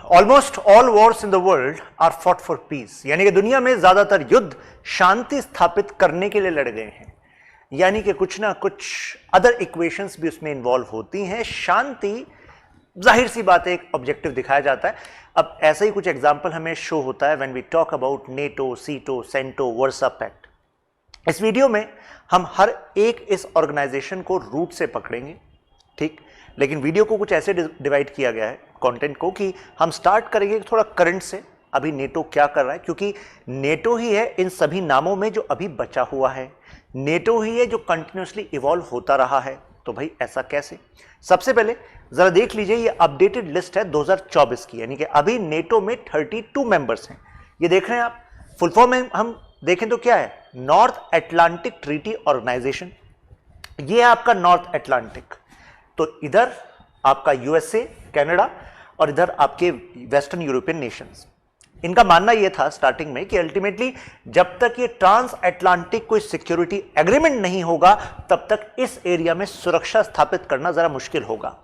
Almost all wars in the world are fought for peace, यानी कि दुनिया में ज्यादातर युद्ध शांति स्थापित करने के लिए लड़ गए हैं, यानी कि कुछ ना कुछ अदर इक्वेशंस भी उसमें इन्वॉल्व होती हैं। शांति जाहिर सी बात है एक ऑब्जेक्टिव दिखाया जाता है। अब ऐसा ही कुछ एग्जांपल हमें शो होता है when we talk about NATO, SEATO, CENTO, Warsaw Pact. इस वीडियो में हम हर एक इस ऑर्गेनाइजेशन को रूट से पकड़ेंगे, ठीक, लेकिन वीडियो को कुछ ऐसे डिवाइड किया गया है कंटेंट को कि हम स्टार्ट करेंगे थोड़ा करंट से, अभी नेटो क्या कर रहा है, क्योंकि नेटो ही है इन सभी नामों में जो अभी बचा हुआ है, नेटो ही है जो कंटिन्यूसली इवॉल्व होता रहा है। तो भाई ऐसा कैसे? सबसे पहले जरा देख लीजिए, ये अपडेटेड लिस्ट है 2024 की, यानी कि अभी नेटो में 32 मेंबर्स हैं। ये देख रहे हैं आप, फुल फॉर्म में हम देखें तो क्या है, नॉर्थ अटलांटिक ट्रीटी ऑर्गेनाइजेशन। ये है आपका नॉर्थ अटलांटिक। तो इधर आपका यूएसए, कनाडा, और इधर आपके वेस्टर्न यूरोपियन नेशंस। इनका मानना यह था स्टार्टिंग में कि अल्टीमेटली जब तक ये ट्रांस अटलांटिक कोई सिक्योरिटी एग्रीमेंट नहीं होगा तब तक इस एरिया में सुरक्षा स्थापित करना जरा मुश्किल होगा।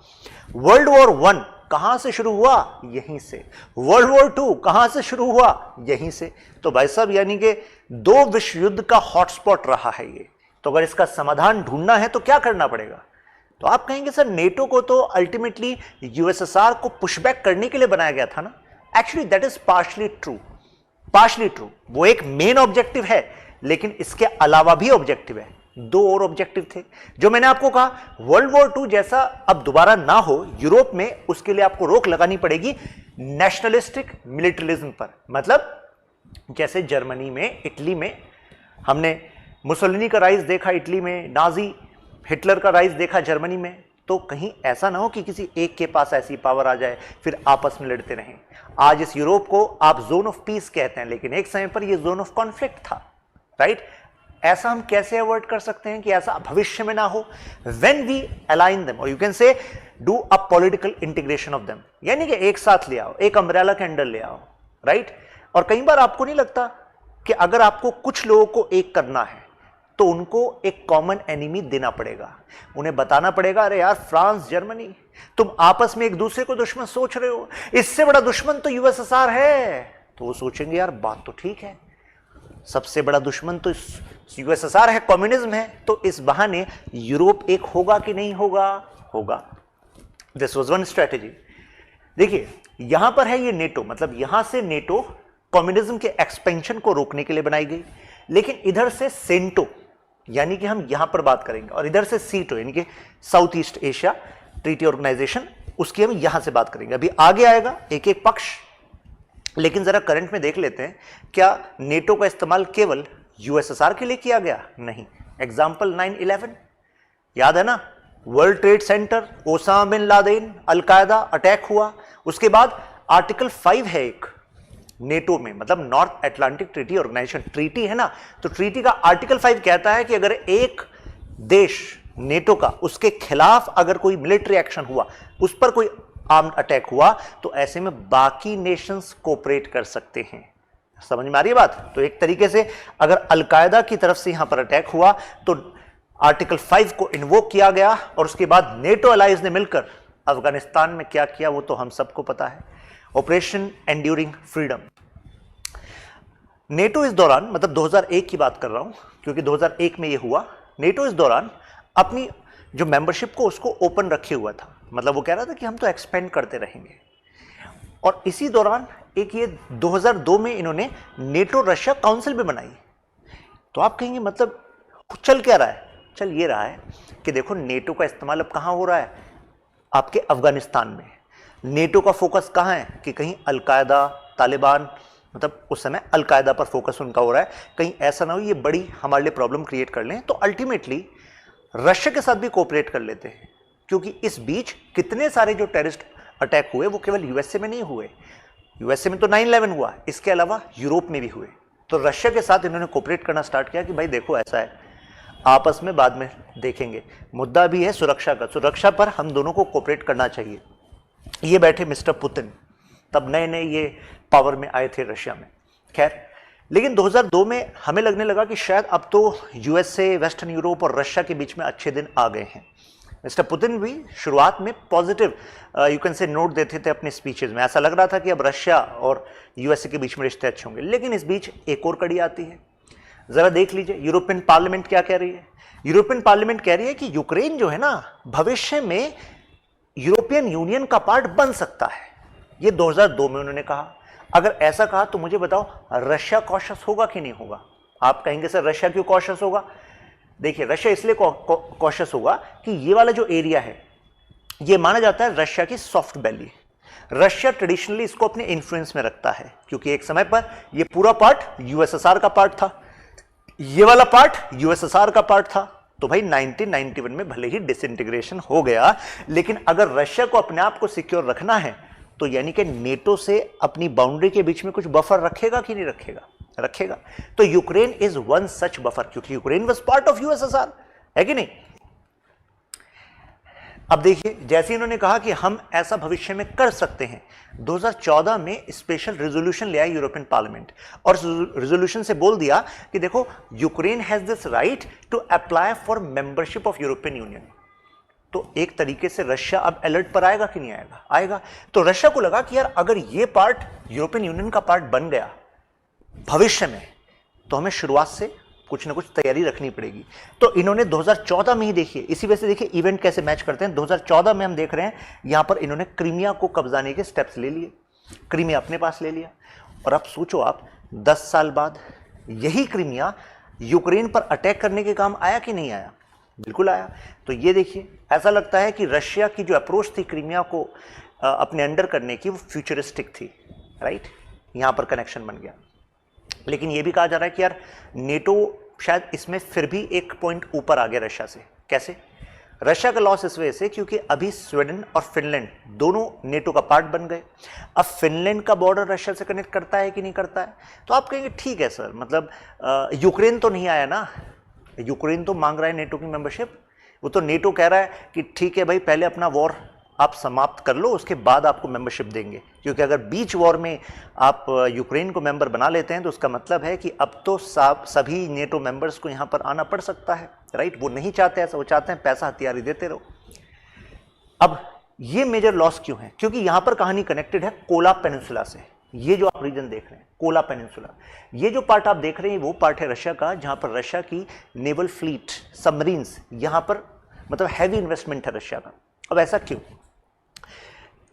वर्ल्ड वॉर 1 कहां से शुरू हुआ? यहीं से। वर्ल्ड वॉर 2 कहां से शुरू हुआ? यहीं से। तो भाई साहब यानी कि 2 विश्व युद्ध का हॉटस्पॉट रहा है ये। तो अगर इसका समाधान ढूंढना है तो क्या करना पड़ेगा? तो आप कहेंगे सर नेटो को तो अल्टीमेटली यूएसएसआर को पुशबैक करने के लिए बनाया गया था ना। Actually that is partially true. वो एक मेन ऑब्जेक्टिव है, लेकिन इसके अलावा भी ऑब्जेक्टिव है। 2 और ऑब्जेक्टिव थे जो मैंने आपको कहा। वर्ल्ड वॉर 2 जैसा अब दोबारा ना हो यूरोप में, उसके लिए आपको रोक लगानी पड़ेगी नेशनलिस्टिक मिलिटरिज्म पर। मतलब जैसे जर्मनी में, इटली में हमने मुसोलिनी का राइज देखा, इटली में नाजी हिटलर का राइज देखा जर्मनी में। तो कहीं ऐसा ना हो कि किसी एक के पास ऐसी पावर आ जाए फिर आपस में लड़ते रहें। आज इस यूरोप को आप जोन ऑफ पीस कहते हैं, लेकिन एक समय पर यह जोन ऑफ कॉन्फ्लिक्ट था, राइट? ऐसा हम कैसे अवॉइड कर सकते हैं कि ऐसा भविष्य में ना हो? व्हेन वी अलाइन देम, और यू कैन से do a political integration of them, यानी कि एक साथ ले आओ, एक अम्ब्रेला के अंडर ले आओ, राइट? और कई बार आपको नहीं लगता कि अगर आपको कुछ लोगों को एक करना है तो उनको एक कॉमन एनिमी देना पड़ेगा, उन्हें बताना पड़ेगा, अरे यार फ्रांस, जर्मनी, तुम आपस में एक दूसरे को दुश्मन सोच रहे हो, इससे बड़ा दुश्मन तो यूएसएसआर है। तो वो सोचेंगे यार बात तो ठीक है, सबसे बड़ा दुश्मन तो यूएसएसआर है, कम्युनिज्म है, तो इस बहाने यूरोप एक होगा कि नहीं होगा? होगा। This was one strategy. देखिए यहां पर है ये नेटो, मतलब यहां से नेटो कम्युनिज्म के एक्सपेंशन को रोकने के लिए बनाई गई, लेकिन इधर से सेंटो, यानी कि हम यहां पर बात करेंगे, और इधर से सीटो यानी कि South East Asia Treaty Organization, उसकी हम यहां से बात करेंगे। अभी आगे आएगा एक एक पक्ष, लेकिन जरा करंट में देख लेते हैं, क्या नेटो का इस्तेमाल केवल यूएसएसआर के लिए किया गया? नहीं। एग्जाम्पल 9/11 याद है ना, World Trade Center, Osama bin Laden, Al Qaeda attack हुआ। उसके बाद आर्टिकल 5 है एक नेटो में, मतलब North Atlantic Treaty Organization, treaty है ना, तो ट्रीटी का आर्टिकल 5 कहता है कि अगर एक देश नेटो का, उसके खिलाफ अगर कोई मिलिट्री एक्शन हुआ, उस पर कोई आर्म्ड अटैक हुआ, तो ऐसे में बाकी नेशंस कोऑपरेट कर सकते हैं। समझ में आ रही है बात? तो एक तरीके से अगर अलकायदा की तरफ से यहां पर अटैक हुआ तो आर्टिकल 5 को इन्वोक किया गया, और उसके बाद नेटो अलाइज ने मिलकर अफगानिस्तान में क्या किया वो तो हम सबको पता है, ऑपरेशन एंड्यूरिंग फ्रीडम। नेटो इस दौरान, मतलब 2001 की बात कर रहा हूं क्योंकि 2001 में यह हुआ, नेटो इस दौरान अपनी जो मेंबरशिप को उसको ओपन रखे हुआ था, मतलब वो कह रहा था कि हम तो एक्सपेंड करते रहेंगे। और इसी दौरान एक ये 2002 में इन्होंने नेटो रशिया काउंसिल भी बनाई। तो आप कहेंगे मतलब चल क्या रहा है? चल ये रहा है कि देखो नेटो का इस्तेमाल अब कहां हो रहा है? आपके अफगानिस्तान में। नेटो का फोकस कहां है कि कहीं अलकायदा, तालिबान, मतलब उस समय अलकायदा पर फोकस उनका हो रहा है, कहीं ऐसा ना हो ये बड़ी हमारे लिए प्रॉब्लम क्रिएट कर लें। तो अल्टीमेटली रशिया के साथ भी कोऑपरेट कर लेते हैं, क्योंकि इस बीच कितने सारे जो टेररिस्ट अटैक हुए वो केवल यूएसए में नहीं हुए, यूएसए में तो 9/11 हुआ, इसके अलावा यूरोप में भी हुए। तो रशिया के साथ इन्होंने कोऑपरेट करना स्टार्ट किया कि भाई देखो ऐसा है, आपस में बाद में देखेंगे, मुद्दा भी है सुरक्षा का, सुरक्षा पर हम दोनों को कोऑपरेट करना चाहिए। ये बैठे मिस्टर पुतिन, तब नए नए ये पावर में आए थे रशिया में। खैर, लेकिन 2002 में हमें लगने लगा कि शायद अब तो यूएसए, वेस्टर्न यूरोप और रशिया के बीच में अच्छे दिन आ गए हैं। मिस्टर पुतिन भी शुरुआत में पॉजिटिव यू कैन से नोट देते थे अपने स्पीचेस में, ऐसा लग रहा था कि अब रशिया और यूएसए के बीच में रिश्ते अच्छे होंगे, लेकिन इस बीच एक और कड़ी आती है। जरा देख लीजिए यूरोपियन पार्लियामेंट क्या कह रही है। यूरोपियन पार्लियामेंट कह रही है कि यूक्रेन जो है ना भविष्य में यूरोपियन यूनियन का पार्ट बन सकता है। ये 2002 में उन्होंने कहा। अगर ऐसा कहा तो मुझे बताओ रशिया कॉशियस होगा कि नहीं होगा? आप कहेंगे सर रशिया क्यों कॉशियस होगा? देखिए रशिया इसलिए कॉशियस होगा कि ये वाला जो एरिया है ये माना जाता है रशिया की सॉफ्ट बेली। रशिया ट्रेडिशनली इसको अपने इन्फ्लुएंस में रखता है क्योंकि एक समय पर ये पूरा पार्ट यूएसएसआर का पार्ट था, ये वाला पार्ट यूएसएसआर का पार्ट था। तो भाई 1991 में भले ही डिसइंटीग्रेशन हो गया, लेकिन अगर रशिया को अपने आप को सिक्योर रखना है तो यानी कि नेटो से अपनी बाउंड्री के बीच में कुछ बफर रखेगा कि नहीं रखेगा? रखेगा। तो Ukraine is one such buffer, क्योंकि Ukraine was part of USSR, है कि नहीं? अब देखिए जैसे इन्होंने कहा कि हम ऐसा भविष्य में कर सकते हैं, 2014 में स्पेशल रेजोल्यूशन ले आई यूरोपियन पार्लियामेंट और रेजोल्यूशन से बोल दिया कि देखो Ukraine has this right to apply for membership of European Union. तो एक तरीके से रशिया अब अलर्ट पर आएगा कि नहीं आएगा? आएगा। तो रशिया को लगा कि यार अगर ये पार्ट यूरोपियन यूनियन का पार्ट बन गया भविष्य में तो हमें शुरुआत से कुछ ना कुछ तैयारी रखनी पड़ेगी। तो इन्होंने 2014 में ही देखिए, इसी वजह से देखिए इवेंट कैसे मैच करते हैं। 2014 में हम देख रहे हैं यहां पर इन्होंने क्रीमिया को कब्जाने के स्टेप्स ले लिए, क्रीमिया अपने पास ले लिया। और अब सोचो आप 10 साल बाद यही क्रीमिया यूक्रेन पर अटैक करने के काम आया कि नहीं आया? बिल्कुल आया। तो ये देखिए ऐसा लगता है कि रशिया की जो अप्रोच थी क्रीमिया को अपने अंडर करने की वो फ्यूचरिस्टिक थी, राइट? यहां पर कनेक्शन बन गया। लेकिन यह भी कहा जा रहा है कि यार नेटो शायद इसमें फिर भी एक पॉइंट ऊपर आ गया रशिया से। कैसे? रशिया का लॉस इस वजह से क्योंकि अभी स्वीडन और फिनलैंड दोनों नेटो का पार्ट बन गए। अब फिनलैंड का बॉर्डर रशिया से कनेक्ट करता है कि नहीं करता है? तो आप कहेंगे ठीक है सर, मतलब यूक्रेन तो नहीं आया ना, यूक्रेन तो मांग रहा है नेटो की मेंबरशिप। वो तो नेटो कह रहा है कि ठीक है भाई पहले अपना वॉर आप समाप्त कर लो, उसके बाद आपको मेंबरशिप देंगे। क्योंकि अगर बीच वॉर में आप यूक्रेन को मेंबर बना लेते हैं तो उसका मतलब है कि अब तो सभी नेटो मेंबर्स को यहाँ पर आना पड़ सकता है, राइट? वो नहीं चाहते ऐसा, वो चाहते हैं पैसा हथियार ही देते रहो। अब ये मेजर लॉस क्यों है? क्योंकि यहाँ पर कहानी कनेक्टेड है कोला पेनिनसुला से। ये जो आप रीजन देख रहे हैं कोला पेनिनसुला, ये जो पार्ट आप देख रहे हैं वो पार्ट है रशिया का, जहाँ पर रशिया की नेवल फ्लीट, सबमरीन्स, यहाँ पर मतलब हैवी इन्वेस्टमेंट है रशिया का। अब ऐसा क्यों?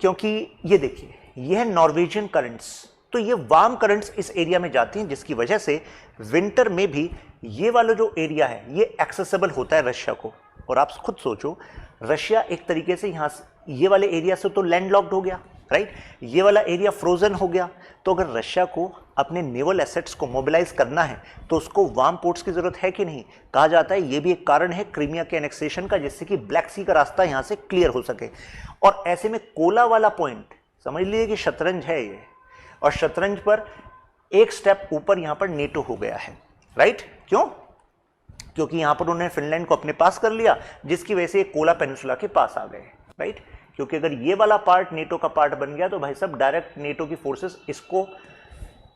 क्योंकि ये देखिए ये है नॉर्वेजियन करंट्स, तो ये वार्म करंट्स इस एरिया में जाती हैं जिसकी वजह से विंटर में भी ये वाला जो एरिया है ये एक्सेसिबल होता है रशिया को। और आप खुद सोचो रशिया एक तरीके से यहाँ ये वाले एरिया से तो लैंडलॉक्ड हो गया, राइट? ये वाला एरिया फ्रोजन हो गया। तो अगर रशिया को अपने नेवल एसेट्स को मोबिलाइज करना है तो उसको वार्म पोर्ट्स की जरूरत है कि नहीं? कहा जाता है ये भी एक कारण है क्रीमिया के एनेक्सेशन का, जिससे कि ब्लैक सी का रास्ता यहां से क्लियर हो सके। और ऐसे में कोला वाला पॉइंट समझ लीजिए कि शतरंज है ये, और शतरंज पर एक स्टेप ऊपर यहां पर नेटो हो गया है, राइट? क्यों? क्योंकि यहां पर उन्होंने फिनलैंड को अपने पास कर लिया, जिसकी वजह से कोला पेनिनसुला के पास आ गए, राइट? क्योंकि अगर ये वाला पार्ट नेटो का पार्ट बन गया तो भाई साहब डायरेक्ट नेटो की फोर्सेस इसको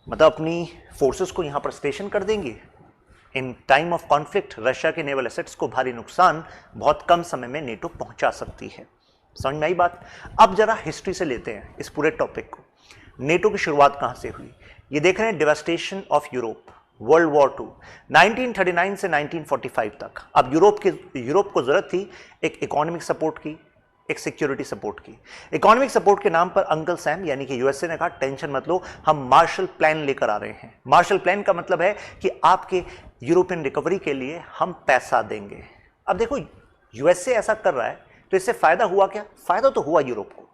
मतलब अपनी फोर्सेस को यहां पर स्टेशन कर देंगी। In time of conflict Russia के नेवल एसेट्स को भारी नुकसान बहुत कम समय में नेटो पहुंचा सकती है। समझ में आई बात? अब जरा हिस्ट्री से लेते हैं इस पूरे टॉपिक को। नेटो की शुरुआत कहां से हुई? ये देख रहे हैं devastation of Europe, world war 2, 1939 से 1945 तक। अब यूरोप को जरूरत थी एक इकोनॉमिक सपोर्ट की, एक सिक्योरिटी सपोर्ट की। इकोनॉमिक सपोर्ट के नाम पर अंकल सैम यानी कि यूएसए ने कहा टेंशन मत लो, हम मार्शल प्लान लेकर आ रहे हैं। मार्शल प्लान का मतलब है कि आपके यूरोपियन रिकवरी के लिए हम पैसा देंगे। अब देखो यूएसए ऐसा कर रहा है तो इससे फायदा हुआ क्या? फायदा तो हुआ यूरोप को,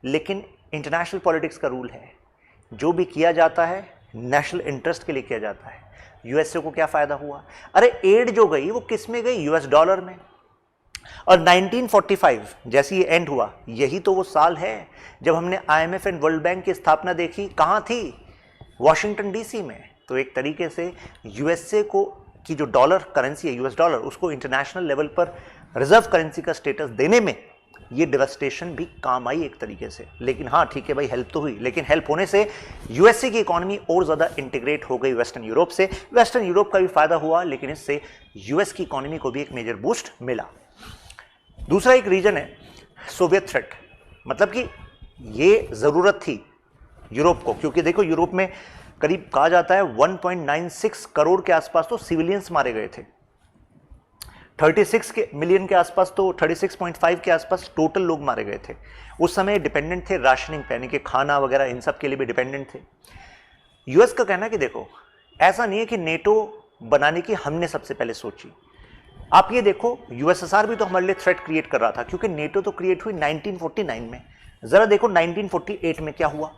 लेकिन इंटरनेशनल पॉलिटिक्स का रूल है जो भी किया जाता है नेशनल इंटरेस्ट के लिए किया जाता है। यूएसए को क्या फायदा हुआ? अरे एड जो गई वो किस में गई? यूएस डॉलर में। और 1945 जैसे ये एंड हुआ, यही तो वो साल है जब हमने आईएमएफ एंड वर्ल्ड बैंक की स्थापना देखी। कहां थी? वॉशिंगटन डीसी में। तो एक तरीके से यूएसए को की जो डॉलर करेंसी है यूएस डॉलर, उसको इंटरनेशनल लेवल पर रिजर्व करेंसी का स्टेटस देने में ये डेवास्टेशन भी काम आई एक तरीके से। लेकिन हाँ ठीक है भाई, हेल्प तो हुई, लेकिन हेल्प होने से यूएसए की इकोनॉमी और ज़्यादा इंटीग्रेट हो गई वेस्टर्न यूरोप से। वेस्टर्न यूरोप का भी फायदा हुआ, लेकिन इससे यूएस की इकोनॉमी को भी एक मेजर बूस्ट मिला। दूसरा एक रीजन है सोवियत थ्रेट, मतलब कि ये जरूरत थी यूरोप को, क्योंकि देखो यूरोप में करीब कहा जाता है 1.96 करोड़ के आसपास तो सिविलियंस मारे गए थे, 36 मिलियन के आसपास तो 36.5 के आसपास टोटल लोग मारे गए थे। उस समय डिपेंडेंट थे राशनिंग पे, यानी कि खाना वगैरह इन सब के लिए भी डिपेंडेंट थे। यूएस का कहना है कि देखो ऐसा नहीं है कि नेटो बनाने की हमने सबसे पहले सोची। आप ये देखो यूएसएसआर भी तो हमारे लिए थ्रेट क्रिएट कर रहा था, क्योंकि नेटो तो क्रिएट हुई 1949 में। जरा देखो 1948 में क्या हुआ,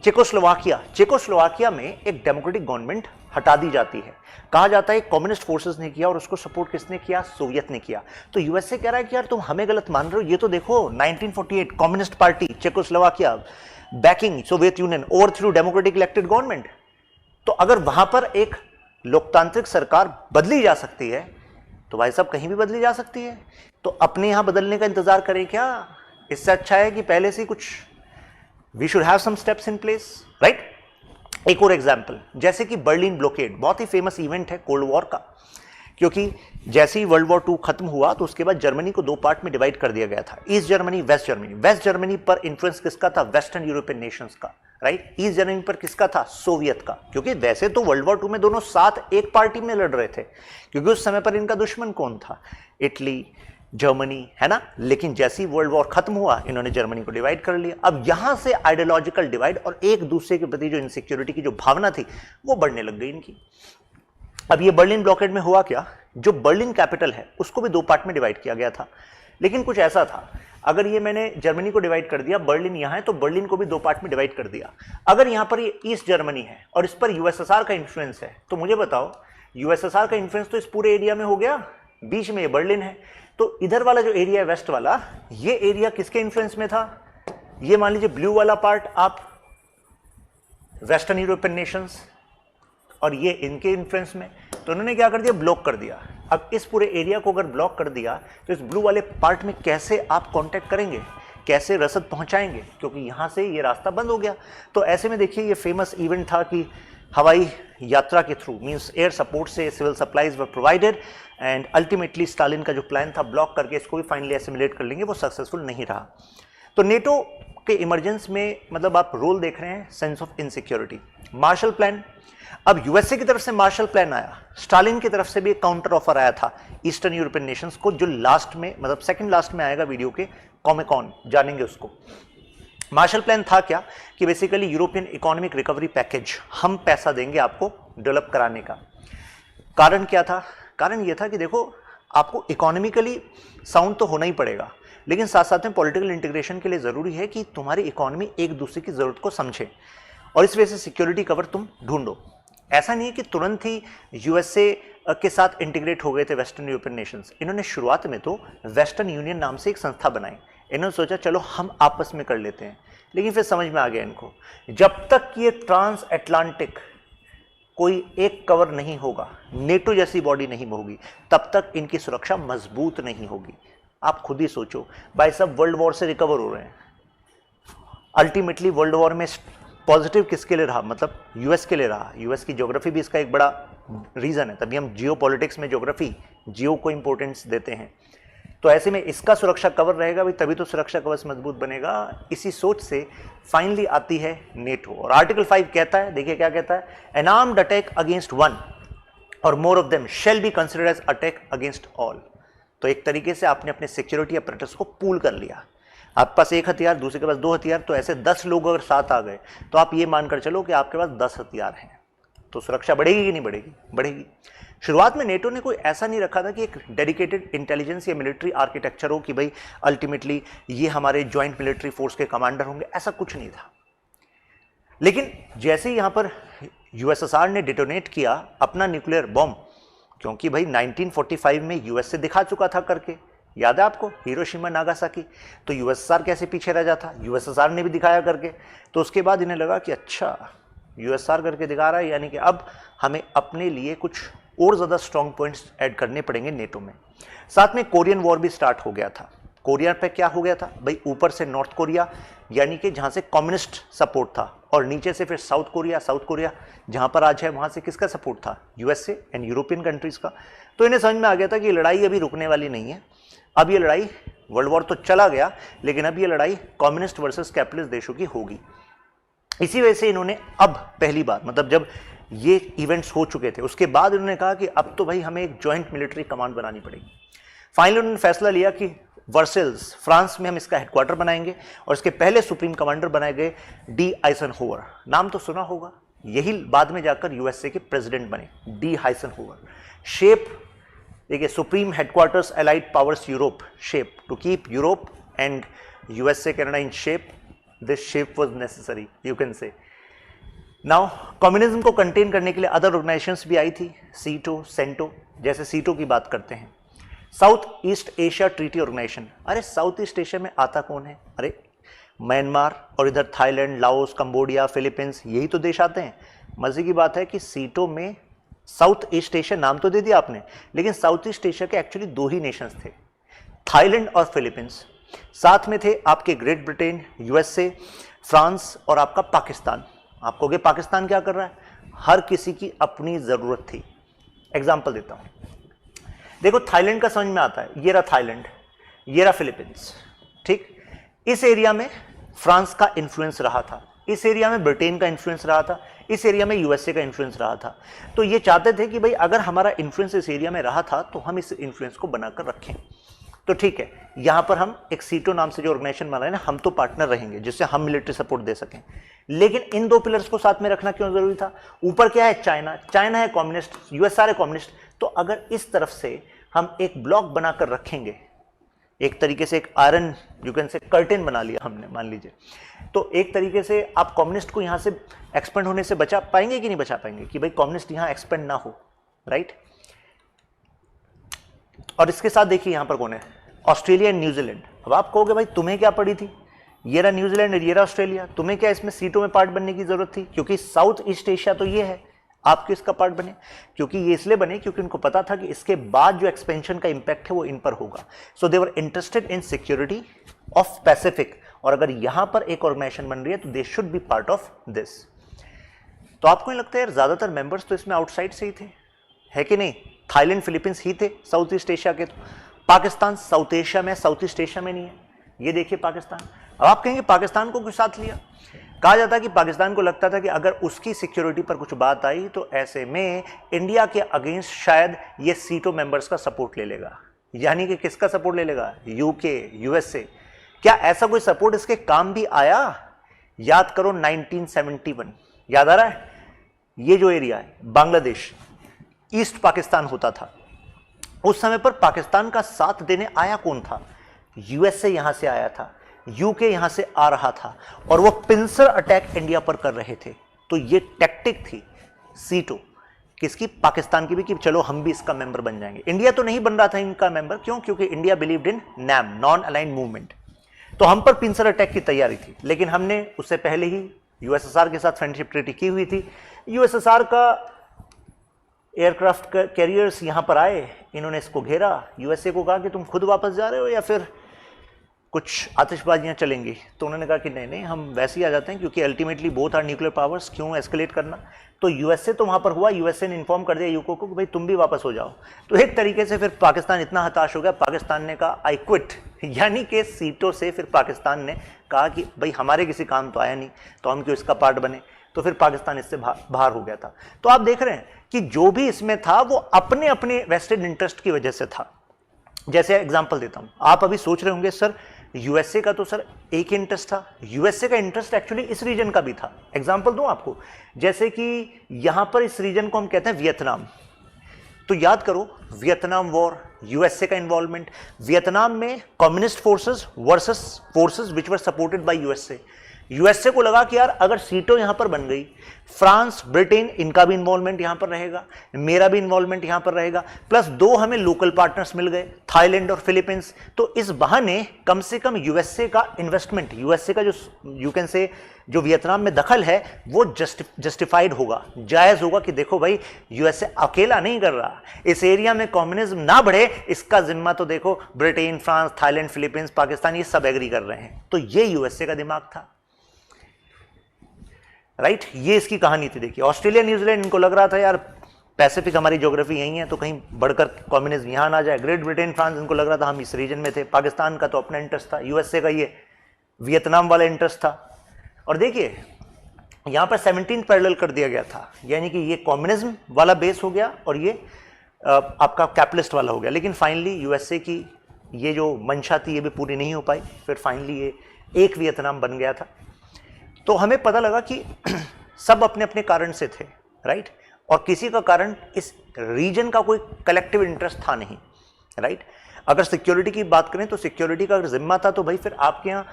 चेकोस्लोवाकिया में एक डेमोक्रेटिक गवर्नमेंट हटा दी जाती है। कहा जाता है कम्युनिस्ट फोर्सेस ने किया, और उसको सपोर्ट किसने किया, सोवियत ने किया। तो यूएसए कह रहा है कि यार तुम हमें गलत मान रहे हो, ये तो देखो 1948 communist party Czechoslovakia banking Soviet union over through democratic elected government. तो अगर वहां पर एक लोकतांत्रिक सरकार बदली जा सकती है तो भाई साहब कहीं भी बदली जा सकती है। तो अपने यहां बदलने का इंतजार करें क्या? इससे अच्छा है कि पहले से कुछ we should have some steps in place, right. एक और एग्जांपल, जैसे कि बर्लिन ब्लॉकेड, बहुत ही फेमस इवेंट है कोल्ड वॉर का, क्योंकि जैसे ही वर्ल्ड वॉर 2 खत्म हुआ तो उसके बाद जर्मनी को 2 पार्ट में डिवाइड कर दिया गया था, East Germany, West Germany. West Germany पर इंफ्लुएंस किसका था, वेस्टर्न यूरोपियन नेशंस का, राइट। ईस्ट जर्मनी पर किसका था, सोवियत का, क्योंकि वैसे तो वर्ल्ड वॉर 2 में दोनों साथ एक पार्टी में लड़ रहे थे, क्योंकि उस समय पर इनका दुश्मन कौन था, इटली, जर्मनी, है ना। लेकिन जैसे ही वर्ल्ड वॉर खत्म हुआ इन्होंने जर्मनी को डिवाइड कर लिया। अब यहां से आइडियोलॉजिकल डिवाइड और एक दूसरे के प्रति जो इनसिक्योरिटी की जो भावना थी वो बढ़ने लग गई इनकी। अब ये बर्लिन ब्लॉकेड में हुआ क्या, जो बर्लिन कैपिटल है उसको भी 2 पार्ट में डिवाइड किया गया था। लेकिन कुछ ऐसा था, अगर ये मैंने जर्मनी को डिवाइड कर दिया, बर्लिन यहां है तो बर्लिन को भी 2 पार्ट में डिवाइड कर दिया। अगर यहां पर ये ईस्ट जर्मनी है और इस पर यूएसएसआर का इंफ्लुएंस है, तो मुझे बताओ यूएसएसआर का इंफ्लुएंस तो इस पूरे एरिया में हो गया, बीच में ये बर्लिन है। तो इधर वाला जो एरिया है वेस्ट वाला, ये एरिया किसके इन्फ्लुएंस में था, ये मान लीजिए ब्लू वाला पार्ट आप वेस्टर्न यूरोपियन नेशंस, और ये इनके इन्फ्लुएंस में। तो उन्होंने क्या कर दिया, ब्लॉक कर दिया। अब इस पूरे एरिया को अगर ब्लॉक कर दिया तो इस ब्लू वाले पार्ट में कैसे आप कांटेक्ट करेंगे, कैसे रसद पहुंचाएंगे, क्योंकि यहां से ये रास्ता बंद हो गया। तो ऐसे में देखिए ये फेमस इवेंट था कि हवाई यात्रा के थ्रू, मींस एयर सपोर्ट से civil supplies were provided, and ultimately Stalin का जो प्लान था ब्लॉक करके इसको भी फाइनली एसिमुलेट कर लेंगे, वो सक्सेसफुल नहीं रहा। तो नेटो के इमरजेंस में मतलब आप रोल देख रहे हैं, sense of insecurity. Marshall plan, अब यूएसए की तरफ से मार्शल प्लान आया, स्टालिन की तरफ से भी एक काउंटर ऑफर आया था ईस्टर्न यूरोपियन नेशंस को, जो लास्ट में मतलब सेकंड लास्ट में आएगा वीडियो के, कॉमेकॉन जानेंगे उसको। मार्शल प्लान था क्या कि basically European economic recovery package, हम पैसा देंगे आपको डेवलप कराने का। कारण क्या था, कारण यह था कि देखो आपको इकोनॉमिकली साउंड तो होना ही पड़ेगा, लेकिन साथ साथ में पॉलिटिकल इंटीग्रेशन के लिए जरूरी है कि तुम्हारी इकोनॉमी एक दूसरे की जरूरत को समझे, और इस वजह से सिक्योरिटी कवर तुम ढूंढो। ऐसा नहीं है कि तुरंत ही यूएसए के साथ इंटीग्रेट हो गए थे वेस्टर्न यूरोपियन नेशंस। इन्होंने शुरुआत में तो वेस्टर्न यूनियन नाम से एक संस्था बनाई, इन्होंने सोचा चलो हम आपस में कर लेते हैं, लेकिन फिर समझ में आ गया इनको जब तक ये ट्रांस अटलांटिक कोई एक कवर नहीं होगा, नेटो जैसी बॉडी नहीं होगी, तब तक इनकी सुरक्षा मजबूत नहीं होगी। आप खुद ही सोचो भाई साहब, वर्ल्ड वॉर से रिकवर हो रहे हैं, अल्टीमेटली वर्ल्ड वॉर में पॉजिटिव किसके लिए रहा, मतलब यूएस के लिए रहा। यूएस की ज्योग्राफी भी इसका एक बड़ा रीजन है, तभी हम जियो पॉलिटिक्स में ज्योग्राफी, जियो को इंपॉर्टेंस देते हैं। तो ऐसे में इसका सुरक्षा कवर रहेगा भी, तभी तो सुरक्षा कवच मजबूत बनेगा। इसी सोच से फाइनली आती है नेटो, और आर्टिकल 5 कहता है, देखिए क्या कहता है, an armed attack against one or more of them shall be considered as attack against all. तो एक तरीके से आपने अपने सिक्योरिटी अपरेटस को पूल कर लिया, आपके पास एक हथियार, दूसरे के पास 2 हथियार, तो ऐसे 10 लोग अगर साथ आ गए तो आप ये मानकर चलो कि आपके पास 10 हथियार हैं। तो सुरक्षा बढ़ेगी कि नहीं बढ़ेगी, बढ़ेगी। शुरुआत में नेटो ने कोई ऐसा नहीं रखा था कि एक डेडिकेटेड इंटेलिजेंस या मिलिट्री आर्किटेक्चर हो कि भाई अल्टीमेटली ये हमारे ज्वाइंट मिलिट्री फोर्स के कमांडर होंगे, ऐसा कुछ नहीं था। लेकिन जैसे ही यहां पर यूएसएसआर ने डिटोनेट किया अपना न्यूक्लियर बॉम्ब, क्योंकि भाई 1945 में यूएस से दिखा चुका था करके, याद है आपको, हिरोशिमा नागासाकी, तो यूएसएसआर कैसे पीछे रह जाता, यूएसएसआर ने भी दिखाया करके। तो उसके बाद इन्हें लगा कि अच्छा यूएसएसआर करके दिखा रहा है, यानी कि अब हमें अपने लिए कुछ और ज़्यादा स्ट्रॉन्ग पॉइंट्स ऐड करने पड़ेंगे नेटो में। साथ में कोरियन वॉर भी स्टार्ट हो गया था। कोरिया पे क्या हो गया था भाई, ऊपर से नॉर्थ कोरिया यानी कि जहाँ से कम्युनिस्ट सपोर्ट था, और नीचे से फिर साउथ कोरिया जहाँ पर आज है, वहाँ से किसका सपोर्ट था, यूएसए एंड यूरोपियन कंट्रीज़ का। तो इन्हें समझ में आ गया था कि लड़ाई अभी रुकने वाली नहीं है, अब ये लड़ाई, वर्ल्ड वॉर तो चला गया, लेकिन अब ये लड़ाई कम्युनिस्ट वर्सेस कैपिटलिस्ट देशों की होगी। इसी वजह से इन्होंने अब पहली बार, मतलब जब ये इवेंट्स हो चुके थे उसके बाद इन्होंने कहा कि अब तो भाई हमें एक जॉइंट मिलिट्री कमांड बनानी पड़ेगी। फाइनली उन्होंने फैसला लिया कि वर्सेल्स, फ्रांस में हम इसका हेडक्वार्टर बनाएंगे और इसके पहले सुप्रीम कमांडर बनाए गए डी आइजनहोवर। नाम तो सुना होगा, यही बाद में जाकर यूएसए के प्रेसिडेंट बने, डी आइजनहोवर। शेप देखिए, supreme headquarters allied powers Europe, SHAPE to keep Europe and USA Canada in shape, this SHAPE was necessary you can say. Now communism को कंटेन करने के लिए अदर ऑर्गेनाइजेशंस भी आई थी, सीटो, सेंटो। जैसे सीटो की बात करते हैं, South East Asia Treaty Organization. अरे साउथ ईस्ट एशिया में आता कौन है? अरे म्यांमार और इधर थाईलैंड, लाओस, कंबोडिया, फिलीपींस, यही तो देश आते हैं। मजे की बात है कि सीटो में साउथ ईस्ट एशिया नाम तो दे दिया आपने, लेकिन साउथ ईस्ट एशिया के एक्चुअली दो ही नेशंस थे, थाईलैंड और फिलीपींस। साथ में थे आपके ग्रेट ब्रिटेन, यूएसए, फ्रांस और आपका पाकिस्तान। आप कहोगे पाकिस्तान क्या कर रहा है? हर किसी की अपनी जरूरत थी। एग्जाम्पल देता हूं, देखो थाईलैंड का समझ में आता है, ये रहा थाईलैंड, ये रहा फिलीपींस, ठीक। इस एरिया में फ्रांस का इन्फ्लुएंस रहा था, इस एरिया में ब्रिटेन का इन्फ्लुएंस रहा था, इस एरिया में यूएसए का इन्फ्लुएंस रहा था। तो ये चाहते थे कि भाई अगर हमारा इन्फ्लुएंस इस एरिया में रहा था तो हम इस इन्फ्लुएंस को बनाकर रखें। तो ठीक है, यहां पर हम एक सीटो नाम से जो ऑर्गेनाइजेशन बना है ना, हम तो पार्टनर रहेंगे जिससे हम मिलिट्री सपोर्ट दे सकें। लेकिन इन दो पिलर्स को साथ में रखना क्यों जरूरी था? ऊपर क्या है? चाइना, चाइना है कम्युनिस्ट, यूएसआर है कम्युनिस्ट। तो अगर इस तरफ से हम एक ब्लॉक बनाकर रखेंगे, एक तरीके से एक आयरन यू कैन से कर्टेन बना लिया हमने, मान लीजिए, तो एक तरीके से आप कम्युनिस्ट को यहां से एक्सपेंड होने से बचा पाएंगे कि नहीं बचा पाएंगे, कि भाई कम्युनिस्ट यहां एक्सपेंड ना हो, राइट। और इसके साथ देखिए यहां पर कौन है? Australia and New Zealand. अब आप कहोगे भाई तुम्हें क्या पड़ी थी, ये रहा न्यूजीलैंड और ये रहा ऑस्ट्रेलिया, तुम्हें क्या इसमें सीटों में पार्ट बनने की जरूरत थी? क्योंकि साउथ ईस्ट एशिया तो ये है, आप क्यों इसका पार्ट बने? क्योंकि ये इसलिए बने क्योंकि उनको पता था कि इसके बाद जो एक्सपेंशन का इंपैक्ट है वो इन पर होगा। So they were interested in security of Pacific, और अगर यहां पर एक ऑर्गेनाइजेशन बन रही है तो they should be part of this. तो आपको नहीं लगता है यार ज्यादातर मेंबर्स तो इसमें आउटसाइड से ही थे, है कि नहीं? थाईलैंड, फिलीपींस ही थे साउथ ईस्ट एशिया के। तो पाकिस्तान साउथ एशिया में, साउथ ईस्ट एशिया में नहीं है। ये देखिए पाकिस्तान। अब आप कहेंगे पाकिस्तान को क्यों साथ लिया? कहा जाता है कि पाकिस्तान को लगता था कि अगर उसकी सिक्योरिटी पर कुछ बात आई तो ऐसे में इंडिया के अगेंस्ट शायद ये सीटो मेंबर्स का सपोर्ट ले लेगा। यानी कि किसका सपोर्ट ले लेगा? UK, USA. क्या ऐसा कोई सपोर्ट इसके काम भी आया? याद करो 1971, याद आ रहा है? ये जो एरिया है बांग्लादेश, ईस्ट पाकिस्तान होता था, उस समय पर पाकिस्तान का साथ देने आया कौन था? यूएसए यहां से आया था, यूके यहां से आ रहा था, और वो पिंसर अटैक इंडिया पर कर रहे थे। तो ये टैक्टिक थी सीटो किसकी? पाकिस्तान की भी, कि चलो हम भी इसका मेंबर बन जाएंगे। इंडिया तो नहीं बन रहा था इनका मेंबर, क्यों? क्योंकि India believed in NAM, non aligned movement. तो हम पर पिंसर अटैक की तैयारी थी, लेकिन हमने उससे पहले ही यूएसएसआर के साथ फ्रेंडशिप ट्रीटी की हुई थी। यूएसएसआर का एयरक्राफ्ट कैरियर्स यहां पर आए, इन्होंने इसको घेरा, यूएसए को कहा कि तुम खुद वापस जा रहे हो या फिर कुछ आतिशबाजियां चलेंगी? तो उन्होंने कहा कि नहीं नहीं, हम वैसे ही आ जाते हैं, क्योंकि ultimately both are nuclear powers, क्यों एस्केलेट करना। तो यूएसए तो वहां पर हुआ, यूएसए ने इन्फॉर्म कर दिया यूको को कि भाई तुम भी वापस हो जाओ। तो एक तरीके से फिर पाकिस्तान इतना हताश हो गया, पाकिस्तान ने कहा आई क्विट, यानी कि सीटों से फिर पाकिस्तान ने कहा कि भाई हमारे किसी काम तो आया नहीं, तो हम क्यों इसका पार्ट बने। तो फिर पाकिस्तान इससे बाहर हो गया था। तो आप देख रहे हैं कि जो भी इसमें था वो अपने अपने वेस्टेड इंटरेस्ट की वजह से था। जैसे एग्जांपल देता हूं, आप अभी सोच रहे होंगे सर यूएसए का तो सर एक इंटरेस्ट था, यूएसए का इंटरेस्ट एक्चुअली इस रीजन का भी था। एग्जांपल दूं आपको, जैसे कि यहां पर इस रीजन को हम कहते हैं वियतनाम। तो याद करो वियतनाम वॉर, यूएसए का इन्वॉल्वमेंट, वियतनाम में communist forces versus forces which were supported by USA. USA को लगा कि यार अगर सीटों यहां पर बन गई, फ्रांस, ब्रिटेन, इनका भी इन्वॉल्वमेंट यहां पर रहेगा, मेरा भी इन्वॉल्वमेंट यहां पर रहेगा, प्लस दो हमें लोकल पार्टनर्स मिल गए, थाईलैंड और फिलीपींस। तो इस बहाने कम से कम यूएसए का इन्वेस्टमेंट, यूएसए का जो यू कैन से जो वियतनाम में दखल है वो जस्टिफाइड होगा, जायज होगा कि देखो भाई यूएसए अकेला नहीं कर रहा, इस एरिया में कम्युनिज्म ना बढ़े इसका जिम्मा तो देखो Britain, France, Thailand, Philippines, Pakistan ये सब एग्री कर रहे हैं। तो ये यूएसए का दिमाग था, राइट। ये इसकी कहानी थी। देखिए ऑस्ट्रेलिया, न्यूजीलैंड, इनको लग रहा था यार पैसिफिक हमारी ज्योग्राफी यही है, तो कहीं बढ़कर कम्युनिज्म यहाँ ना जाए। ग्रेट ब्रिटेन, फ्रांस, इनको लग रहा था हम इस रीजन में थे। पाकिस्तान का तो अपना इंटरेस्ट था, यूएसए का ये वियतनाम वाला इंटरेस्ट था। और देखिए यहाँ पर 17 पैरेलल कर दिया गया था, यानी कि ये कम्युनिज्म वाला बेस हो गया और ये आपका कैपिटलिस्ट वाला हो गया। लेकिन फाइनली यूएसए की ये जो मंशा थी ये भी पूरी नहीं हो पाई, फिर फाइनली ये एक वियतनाम बन गया था। तो हमें पता लगा कि सब अपने अपने कारण से थे, राइट, और किसी का कारण इस रीजन का कोई कलेक्टिव इंटरेस्ट था नहीं, राइट। अगर सिक्योरिटी की बात करें तो सिक्योरिटी का अगर जिम्मा था तो भाई फिर आपके यहाँ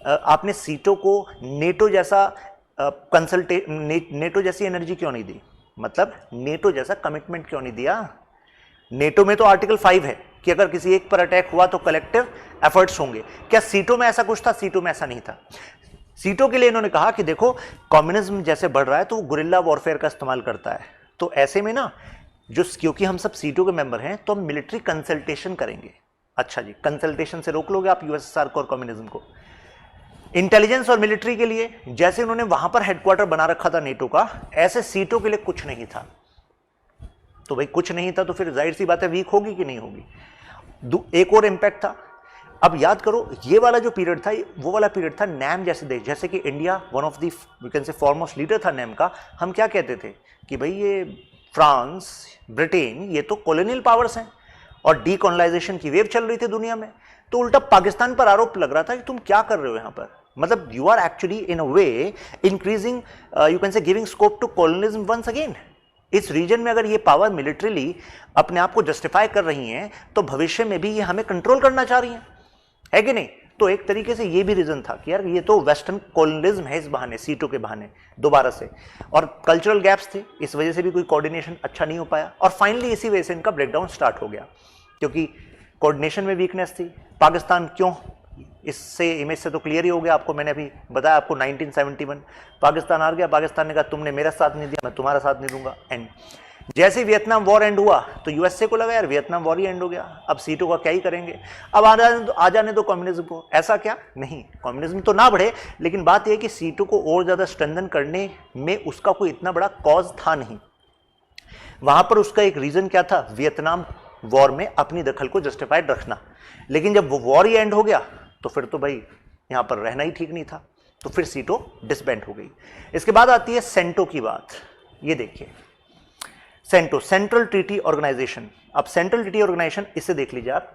आपने सीटों को नेटो जैसा नेटो जैसी एनर्जी क्यों नहीं दी, मतलब नेटो जैसा कमिटमेंट क्यों नहीं दिया। नेटो में तो आर्टिकल 5 है कि अगर किसी एक पर अटैक हुआ तो कलेक्टिव एफर्ट्स होंगे। क्या सीटों में ऐसा कुछ था? सीटों में ऐसा नहीं था। सीटों के लिए इन्होंने कहा कि देखो कम्युनिज्म जैसे बढ़ रहा है तो वो गुरिल्ला वॉरफेयर का इस्तेमाल करता है, तो ऐसे में ना जो, क्योंकि हम सब सीटों के मेंबर हैं तो हम मिलिट्री कंसल्टेशन करेंगे। अच्छा जी, कंसल्टेशन से रोक लोगे आप यूएसएसआर को और कम्युनिज्म को। इंटेलिजेंस और मिलिट्री के लिए जैसे उन्होंने वहां पर हेडक्वार्टर बना रखा था नेटो का, ऐसे सीटों के लिए कुछ नहीं था। तो भाई कुछ नहीं था तो फिर जाहिर सी बात है वीक होगी कि नहीं होगी। एक और इंपैक्ट था, अब याद करो ये वाला जो पीरियड था वो वाला पीरियड था नैम जैसे देश, जैसे कि India one of the we can say foremost leader था नैम का। हम क्या कहते थे कि भाई ये फ्रांस, ब्रिटेन, ये तो कॉलोनियल पावर्स हैं और डीकॉलोनाइजेशन की वेव चल रही थी दुनिया में, तो उल्टा पाकिस्तान पर आरोप लग रहा था कि तुम क्या कर रहे हो यहाँ पर, मतलब you are actually in a way increasing you can say giving scope to colonialism once again. इस रीजन में अगर ये पावर मिलिट्रीली अपने आप को जस्टिफाई कर रही हैं तो भविष्य में भी ये हमें कंट्रोल करना चाह रही हैं, है कि नहीं। तो एक तरीके से ये भी रीजन था कि यार ये तो वेस्टर्न कॉलोनिज्म है इस बहाने, सीटों के बहाने दोबारा से, और कल्चरल गैप्स थे, इस वजह से भी कोई कोऑर्डिनेशन अच्छा नहीं हो पाया। और फाइनली इसी वजह से इनका ब्रेकडाउन स्टार्ट हो गया, क्योंकि कोऑर्डिनेशन में वीकनेस थी। पाकिस्तान क्यों, इससे इमेज से तो क्लियर ही हो गया आपको, मैंने अभी बताया आपको 1971 पाकिस्तान हार गया। पाकिस्तान ने कहा तुमने मेरा साथ नहीं दिया, मैं तुम्हारा साथ नहीं दूंगा। एंड जैसे वियतनाम वॉर एंड हुआ तो यूएसए को लगा यार वियतनाम वॉर ही एंड हो गया, अब सीटों का क्या ही करेंगे, अब आ जाने दो कम्युनिज्म को। ऐसा क्या नहीं, कम्युनिज्म तो ना बढ़े, लेकिन बात यह है कि सीटों को और ज्यादा स्ट्रेंथन करने में उसका कोई इतना बड़ा कॉज था नहीं। वहां पर उसका एक रीजन क्या था, वियतनाम वॉर में अपनी दखल को जस्टिफाइड रखना। लेकिन जब वो वॉर ही एंड हो गया तो फिर तो भाई यहां पर रहना ही ठीक नहीं था, तो फिर सीटों डिसबैंड हो गई। इसके बाद आती है सेंटो की बात। ये देखिए सेंटो, सेंट्रल ट्रीटी ऑर्गेनाइजेशन। अब सेंट्रल ट्रीटी ऑर्गेनाइजेशन इसे देख लीजिए आप,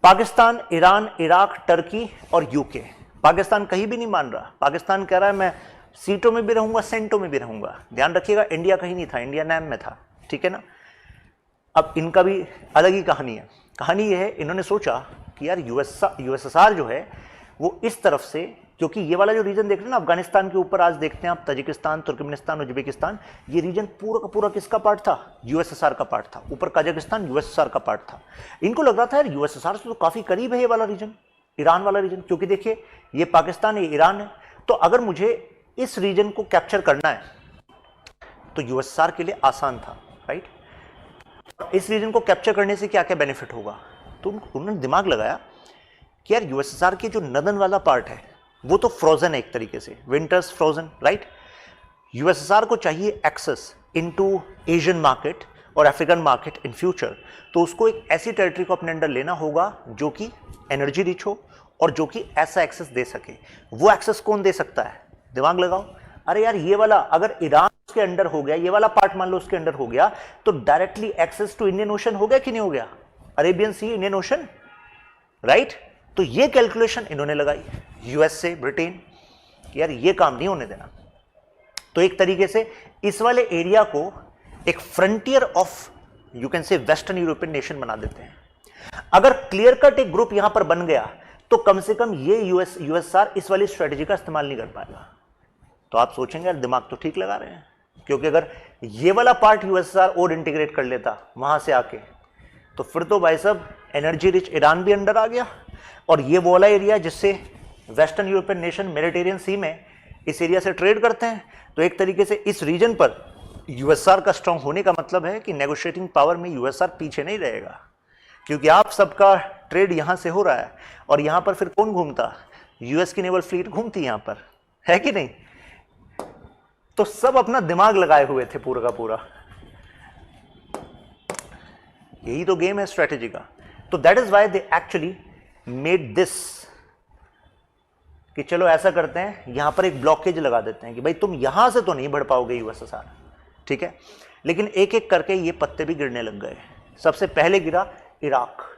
पाकिस्तान, ईरान, इराक, टर्की और यूके। पाकिस्तान कहीं भी नहीं मान रहा, पाकिस्तान कह रहा है मैं सीटों में भी रहूंगा, सेंटो में भी रहूंगा। ध्यान रखिएगा इंडिया कहीं नहीं था, इंडिया नैम में था, ठीक है ना। अब इनका भी अलग ही कहानी है। कहानी यह है, इन्होंने सोचा कि यार यूएसएसआर जो है वो इस तरफ से, क्योंकि ये वाला जो रीजन देख रहे हैं ना अफगानिस्तान के ऊपर, आज देखते हैं आप तजिकिस्तान, तुर्कमेनिस्तान, उज्बेकिस्तान, ये रीजन पूरा का पूरा किसका पार्ट था, यूएसएसआर का पार्ट था। ऊपर कजाकिस्तान यूएसएसआर का पार्ट था। इनको लग रहा था यार यूएसएसआर से तो काफी करीब है ये वाला रीजन, ईरान वाला रीजन, क्योंकि देखिए ये पाकिस्तान, ये ईरान है, तो अगर मुझे इस रीजन को कैप्चर करना है तो यूएसएसआर के लिए आसान था, राइट। इस रीजन को कैप्चर करने से क्या क्या बेनिफिट होगा, तो उन्होंने दिमाग लगाया कि यार यूएसएसआर के जो नदन वाला पार्ट है वो तो फ्रोजन है एक तरीके से, विंटर्स फ्रोजन, राइट। यूएसएसआर को चाहिए एक्सेस इनटू एशियन मार्केट और अफ्रीकन मार्केट इन फ्यूचर, तो उसको एक ऐसी टेरिटरी को अपने अंडर लेना होगा जो कि एनर्जी रिच हो और जो कि ऐसा एक्सेस दे सके। वो एक्सेस कौन दे सकता है, दिमाग लगाओ। अरे यार ये वाला अगर ईरान उसके अंडर हो गया, ये वाला पार्ट मान लो उसके अंडर हो गया, तो directly access to Indian Ocean हो गया कि नहीं हो गया, Arabian Sea, Indian Ocean, right. तो ये कैलकुलेशन इन्होंने लगाई यूएसए, ब्रिटेन, यार ये काम नहीं होने देना। तो एक तरीके से इस वाले एरिया को एक फ्रंटियर ऑफ यू कैन से वेस्टर्न यूरोपियन नेशन बना देते हैं। अगर क्लियर कट एक ग्रुप यहां पर बन गया तो कम से कम ये यूएसआर इस वाली स्ट्रेटेजी का इस्तेमाल नहीं कर पाएगा। तो आप सोचेंगे यार दिमाग तो ठीक लगा रहे हैं, क्योंकि अगर ये वाला पार्ट यूएसआर और इंटीग्रेट कर लेता वहां से आके, तो फिर तो भाई साहब एनर्जी रिच ईरान भी अंडर आ गया, और ये वो वाला एरिया जिससे वेस्टर्न यूरोपियन नेशन मेडिटेरियन सी में इस एरिया से ट्रेड करते हैं। तो एक तरीके से इस रीजन पर यूएसआर का स्ट्रांग होने का मतलब है कि नेगोशिएटिंग पावर में यूएसआर पीछे नहीं रहेगा, क्योंकि आप सबका ट्रेड यहां से हो रहा है और यहां पर फिर कौन घूमता, यूएस की नेवल फ्लीट घूमती यहां पर, है कि नहीं। तो सब अपना दिमाग लगाए हुए थे पूरा का पूरा। यही तो गेम है स्ट्रेटेजी का। तो that is why they actually made this कि चलो ऐसा करते हैं, यहां पर एक ब्लॉकेज लगा देते हैं कि भाई तुम यहां से तो नहीं बढ़ पाओगे यूएसएसआर, ठीक है। लेकिन एक एक करके ये पत्ते भी गिरने लग गए। सबसे पहले गिरा इराक।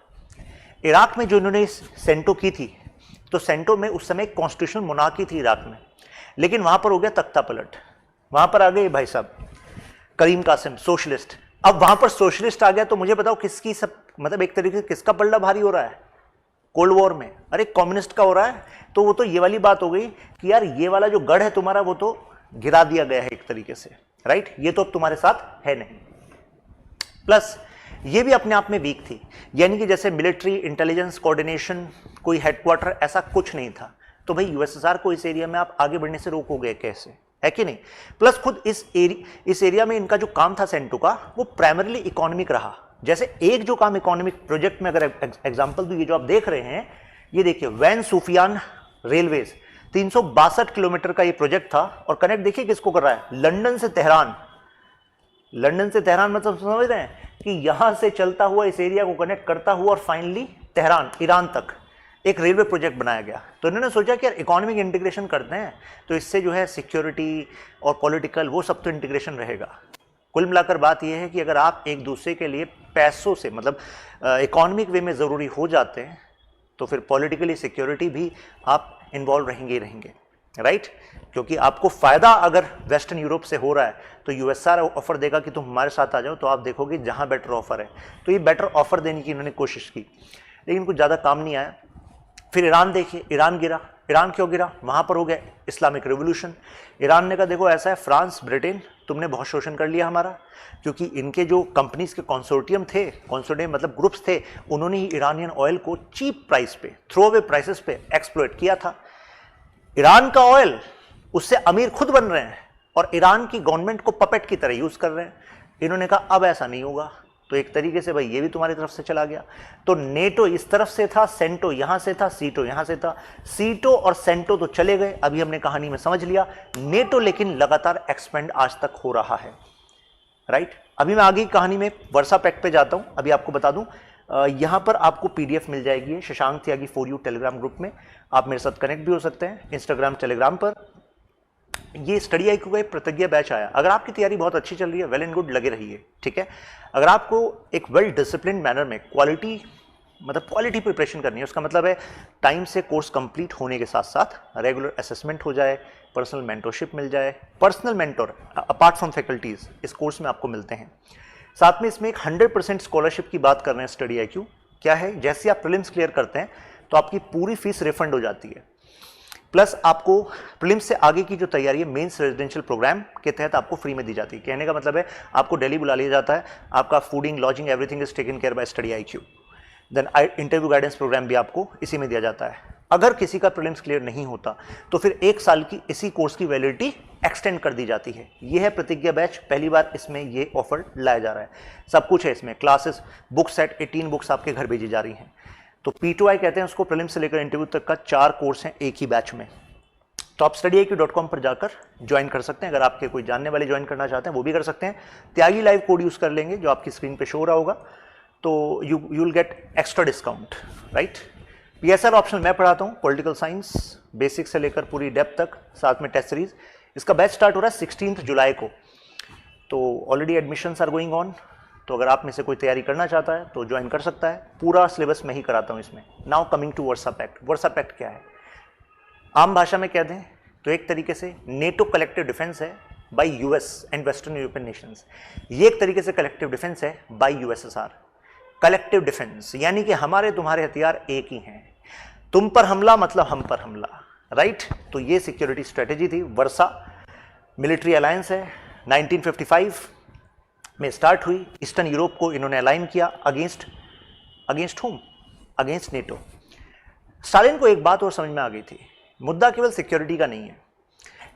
इराक में जो इन्होंने सेंटो की थी, तो सेंटो में उस समय कॉन्स्टिट्यूशनल मोनार्की थी इराक में, लेकिन वहां पर हो गया तख्ता पलट। वहां पर आ गए भाई साहब करीम कासिम सोशलिस्ट। अब वहां पर सोशलिस्ट आ गया तो मुझे बताओ किसकी सब मतलब एक तरीके से किसका पल्ला भारी हो रहा है कोल्ड वॉर में? अरे कम्युनिस्ट का हो रहा है। तो वो तो ये वाली बात हो गई कि यार ये वाला जो गढ़ है तुम्हारा वो तो गिरा दिया गया है एक तरीके से, राइट। ये तो अब तुम्हारे साथ है नहीं। प्लस ये भी अपने आप में वीक थी, यानी कि जैसे मिलिट्री इंटेलिजेंस कोऑर्डिनेशन कोई हेडक्वार्टर ऐसा कुछ नहीं था। तो भाई यूएसएसआर को इस एरिया में आप आगे बढ़ने से रोकोगे कैसे, है कि नहीं। प्लस खुद इस एरिया में इनका जो काम था सेंटो का वो प्राइमरीली इकोनॉमिक रहा। जैसे एक जो काम इकोनॉमिक प्रोजेक्ट में अगर एग्जांपल दूं, ये जो आप देख रहे हैं ये देखिए वैन सूफियान रेलवेज 362 किलोमीटर का ये प्रोजेक्ट था और कनेक्ट देखिए किसको कर रहा है, लंदन से तेहरान। लंदन से तेहरान मतलब समझ रहे हैं कि यहां से चलता हुआ इस एरिया को कनेक्ट करता हुआ और फाइनली तेहरान ईरान तक एक रेलवे प्रोजेक्ट बनाया गया। तो इन्होंने सोचा कि यार इकोनॉमिक इंटीग्रेशन करते हैं तो इससे जो है सिक्योरिटी और पॉलिटिकल वो सब तो इंटीग्रेशन रहेगा। कुल मिलाकर बात यह है कि अगर आप एक दूसरे के लिए पैसों से मतलब इकोनॉमिक वे में ज़रूरी हो जाते हैं तो फिर पॉलिटिकली सिक्योरिटी भी आप इन्वॉल्व रहेंगे ही रहेंगे, राइट। क्योंकि आपको फ़ायदा अगर वेस्टर्न यूरोप से हो रहा है तो यूएसआर ऑफर देगा कि तुम हमारे साथ आ जाओ, तो आप देखोगे जहाँ बेटर ऑफर है। तो ये बेटर ऑफर देने की इन्होंने कोशिश की लेकिन कुछ ज़्यादा काम नहीं आया। फिर ईरान देखिए, ईरान गिरा। ईरान क्यों गिरा? वहाँ पर हो गया इस्लामिक रिवोल्यूशन। ईरान ने कहा देखो ऐसा है, फ्रांस ब्रिटेन तुमने बहुत शोषण कर लिया हमारा, क्योंकि इनके जो कंपनीज के कंसोर्टियम थे, कंसोर्टियम मतलब ग्रुप्स थे, उन्होंने ही ईरानियन ऑयल को चीप प्राइस पे, थ्रो अवे प्राइसेस पे एक्सप्लॉइट किया था। ईरान का ऑयल उससे अमीर खुद बन रहे हैं और ईरान की गवर्नमेंट को पपेट की तरह यूज कर रहे हैं। इन्होंने कहा अब ऐसा नहीं होगा, तो एक तरीके से भाई ये भी तुम्हारी तरफ से चला गया। तो नेटो इस तरफ से था, सेंटो यहां से था, सीटो यहां से था। सीटो और सेंटो तो चले गए, अभी हमने कहानी में समझ लिया। नेटो लेकिन लगातार एक्सपेंड आज तक हो रहा है, राइट। अभी मैं आगे कहानी में वर्सा पैक्ट पे जाता हूं। अभी आपको बता दूं यहां पर आपको पीडीएफ मिल जाएगी शशांक त्यागी फॉर यू टेलीग्राम ग्रुप में। आप मेरे साथ कनेक्ट भी हो सकते हैं इंस्टाग्राम टेलीग्राम पर। ये स्टडी आईक्यू का एक प्रतिज्ञा बैच आया। अगर आपकी तैयारी बहुत अच्छी चल रही है, वेल एंड गुड, लगे रहिए, ठीक है। अगर आपको एक वेल डिसिप्लिन मैनर में क्वालिटी प्रिपरेशन करनी है, उसका मतलब है टाइम से कोर्स कंप्लीट होने के साथ साथ रेगुलर असेसमेंट हो जाए, पर्सनल मेंटरशिप मिल जाए। Personal mentor apart from faculties इस कोर्स में आपको मिलते हैं। साथ में इसमें एक 100% स्कॉलरशिप की बात कर रहे हैं स्टडी आईक्यू। क्या है, जैसे आप प्रीलिम्स क्लियर करते हैं तो आपकी पूरी फीस रिफंड हो जाती है। प्लस आपको प्रीलिम्स से आगे की जो तैयारी है मेंस रेजिडेंशियल प्रोग्राम के तहत आपको फ्री में दी जाती है। कहने का मतलब है आपको दिल्ली बुला लिया जाता है, आपका fooding lodging everything is taken care by Study IQ. Then interview guidance program भी आपको इसी में दिया जाता है। अगर किसी का प्रीलिम्स क्लियर नहीं होता तो फिर 1 साल की इसी कोर्स की वैलिडिटी एक्सटेंड कर दी जाती है। यह है प्रतिज्ञा बैच, पहली बार इसमें ये ऑफर लाया जा रहा है। सब कुछ है इसमें, क्लासेस, बुक सेट, 18 बुक्स आपके घर भेजी जा रही हैं। तो P2I कहते हैं उसको, प्रीलिम्स से लेकर इंटरव्यू तक का 4 कोर्स हैं एक ही बैच में। तो आप studyIQ.com पर जाकर ज्वाइन कर सकते हैं। अगर आपके कोई जानने वाले ज्वाइन करना चाहते हैं वो भी कर सकते हैं। त्यागी लाइव कोड यूज कर लेंगे जो आपकी स्क्रीन पे शो हो रहा होगा, तो you will get extra discount, right. PSR optional मैं पढ़ाता हूँ, पॉलिटिकल साइंस बेसिक से लेकर पूरी डेप्थ तक, साथ में टेस्ट सीरीज। इसका बैच स्टार्ट हो रहा है 16 जुलाई को। तो already admissions are going on. तो अगर आप में से कोई तैयारी करना चाहता है तो ज्वाइन कर सकता है। पूरा सिलेबस मैं ही कराता हूँ इसमें। Now coming to Warsaw Pact. Warsaw Pact क्या है, आम भाषा में कह दें तो एक तरीके से नेटो कलेक्टिव डिफेंस है bye US and western European Nations. ये एक तरीके से कलेक्टिव डिफेंस है बाय यूएसएसआर। कलेक्टिव डिफेंस यानी कि हमारे तुम्हारे हथियार एक ही हैं, तुम पर हमला मतलब हम पर हमला, राइट। तो ये सिक्योरिटी स्ट्रेटेजी थी। वर्सा मिलिट्री अलायंस है, 1955 में स्टार्ट हुई। ईस्टर्न यूरोप को इन्होंने अलाइन किया अगेंस्ट हुम, अगेंस्ट नेटो। स्टालिन को एक बात और समझ में आ गई थी, मुद्दा केवल सिक्योरिटी का नहीं है।